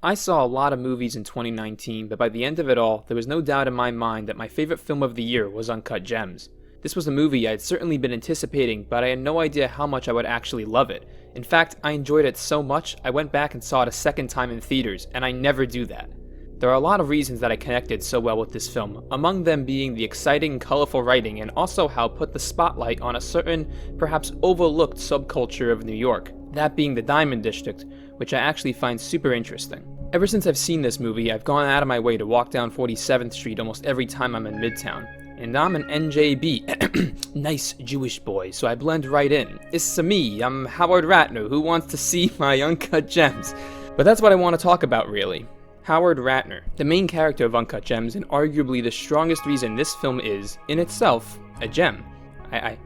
I saw a lot of movies in 2019, but by the end of it all, there was no doubt in my mind that my favorite film of the year was Uncut Gems. This was a movie I had certainly been anticipating, but I had no idea how much I would actually love it. In fact, I enjoyed it so much, I went back and saw it a second time in theaters, and I never do that. There are a lot of reasons that I connected so well with this film, among them being the exciting, colorful writing and also how it put the spotlight on a certain, perhaps overlooked subculture of New York, that being the Diamond District, which I actually find super interesting. Ever since I've seen this movie, I've gone out of my way to walk down 47th Street almost every time I'm in Midtown. And I'm an NJB, nice Jewish boy, so I blend right in. It's me, I'm Howard Ratner, who wants to see my Uncut Gems. But that's what I want to talk about, really. Howard Ratner, the main character of Uncut Gems, and arguably the strongest reason this film is, in itself, a gem.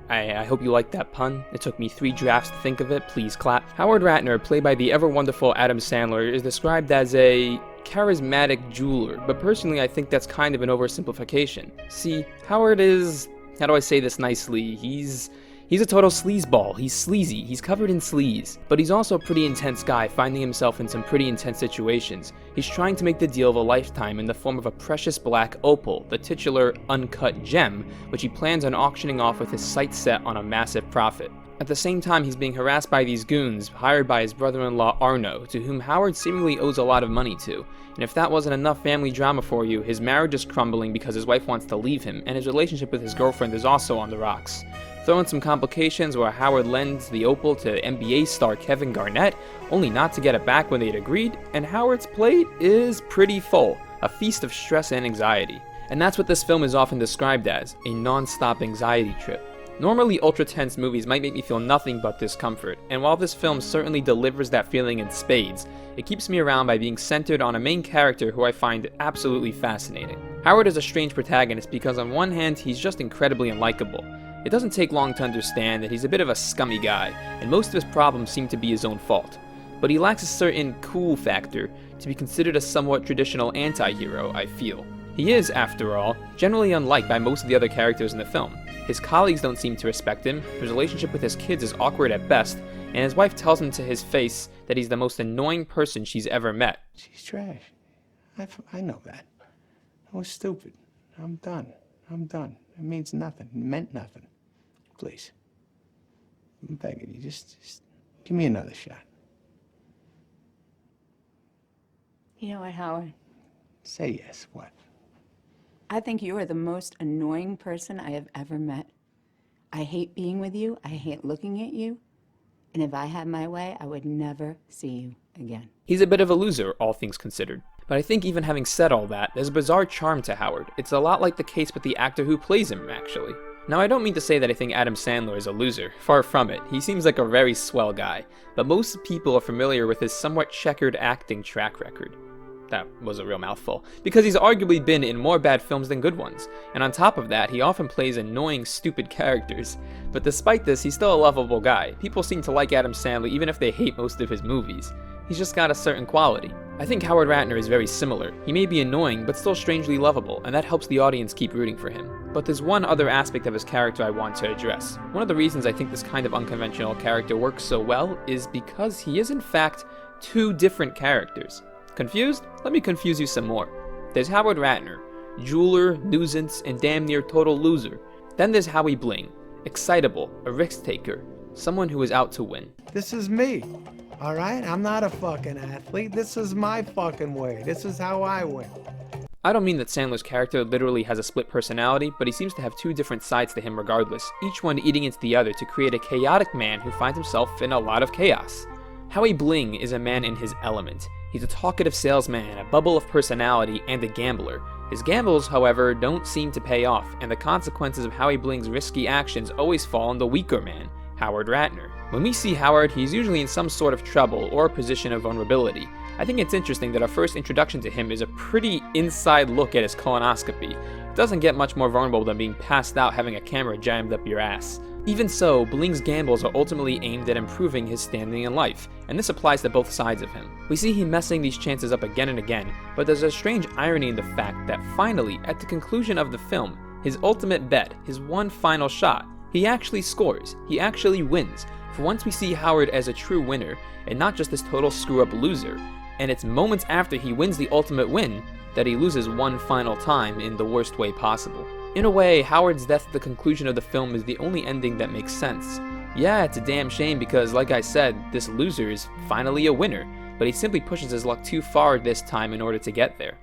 I hope you liked that pun. It took me 3 drafts to think of it, please clap. Howard Ratner, played by the ever-wonderful Adam Sandler, is described as a charismatic jeweler, but personally I think that's kind of an oversimplification. See, Howard is, how do I say this nicely, he's a total sleazeball. He's sleazy, he's covered in sleaze, but he's also a pretty intense guy, finding himself in some pretty intense situations. He's trying to make the deal of a lifetime in the form of a precious black opal, the titular uncut gem, which he plans on auctioning off with his sights set on a massive profit. At the same time, he's being harassed by these goons, hired by his brother-in-law Arno, to whom Howard seemingly owes a lot of money to. And if that wasn't enough family drama for you, his marriage is crumbling because his wife wants to leave him, and his relationship with his girlfriend is also on the rocks. Throw in some complications where Howard lends the opal to NBA star Kevin Garnett, only not to get it back when they'd agreed, and Howard's plate is pretty full, a feast of stress and anxiety. And that's what this film is often described as, a non-stop anxiety trip. Normally ultra-tense movies might make me feel nothing but discomfort, and while this film certainly delivers that feeling in spades, it keeps me around by being centered on a main character who I find absolutely fascinating. Howard is a strange protagonist because on one hand he's just incredibly unlikable. It doesn't take long to understand that he's a bit of a scummy guy, and most of his problems seem to be his own fault. But he lacks a certain cool factor to be considered a somewhat traditional anti-hero, I feel. He is, after all, generally unliked by most of the other characters in the film. His colleagues don't seem to respect him, his relationship with his kids is awkward at best, and his wife tells him to his face that he's the most annoying person she's ever met. She's trash. I know that. I was stupid. I'm done. It means nothing. It meant nothing. Please. I'm begging you, just give me another shot. You know what, Howard? Say yes, what? I think you are the most annoying person I have ever met. I hate being with you. I hate looking at you. And if I had my way, I would never see you again. He's a bit of a loser, all things considered. But I think even having said all that, there's a bizarre charm to Howard. It's a lot like the case with the actor who plays him, actually. Now, I don't mean to say that I think Adam Sandler is a loser. Far from it. He seems like a very swell guy. But most people are familiar with his somewhat checkered acting track record. That was a real mouthful. Because he's arguably been in more bad films than good ones. And on top of that, he often plays annoying, stupid characters. But despite this, he's still a lovable guy. People seem to like Adam Sandler even if they hate most of his movies. He's just got a certain quality. I think Howard Ratner is very similar. He may be annoying, but still strangely lovable, and that helps the audience keep rooting for him. But there's one other aspect of his character I want to address. One of the reasons I think this kind of unconventional character works so well is because he is in fact 2 different characters. Confused? Let me confuse you some more. There's Howard Ratner, jeweler, nuisance, and damn near total loser. Then there's Howie Bling, excitable, a risk taker, someone who is out to win. This is me, all right? I'm not a fucking athlete. This is my fucking way. This is how I win. I don't mean that Sandler's character literally has a split personality, but he seems to have 2 different sides to him regardless, each one eating into the other to create a chaotic man who finds himself in a lot of chaos. Howie Bling is a man in his element. He's a talkative salesman, a bubble of personality, and a gambler. His gambles, however, don't seem to pay off, and the consequences of Howie Bling's risky actions always fall on the weaker man, Howard Ratner. When we see Howard, he's usually in some sort of trouble or a position of vulnerability. I think it's interesting that our first introduction to him is a pretty inside look at his colonoscopy. It doesn't get much more vulnerable than being passed out having a camera jammed up your ass. Even so, Bling's gambles are ultimately aimed at improving his standing in life, and this applies to both sides of him. We see him messing these chances up again and again, but there's a strange irony in the fact that finally, at the conclusion of the film, his ultimate bet, his one final shot, he actually scores, he actually wins. For once we see Howard as a true winner, and not just this total screw-up loser. and it's moments after he wins the ultimate win that he loses one final time in the worst way possible. In a way, Howard's death at the conclusion of the film is the only ending that makes sense. Yeah, it's a damn shame because, like I said, this loser is finally a winner, but he simply pushes his luck too far this time in order to get there.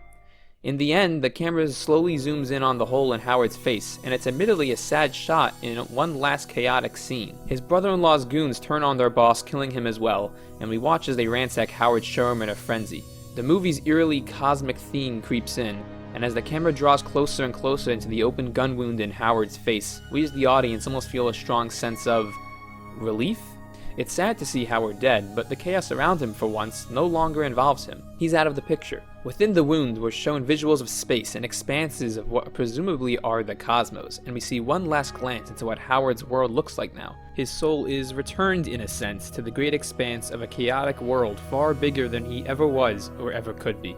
In the end, the camera slowly zooms in on the hole in Howard's face, and it's admittedly a sad shot in one last chaotic scene. His brother-in-law's goons turn on their boss, killing him as well, and we watch as they ransack Howard's showroom in a frenzy. The movie's eerily cosmic theme creeps in, and as the camera draws closer and closer into the open gun wound in Howard's face, we as the audience almost feel a strong sense of relief? It's sad to see Howard dead, but the chaos around him for once no longer involves him. He's out of the picture. Within the wound, we're shown visuals of space and expanses of what presumably are the cosmos, and we see one last glance into what Howard's world looks like now. His soul is returned, in a sense, to the great expanse of a chaotic world far bigger than he ever was or ever could be.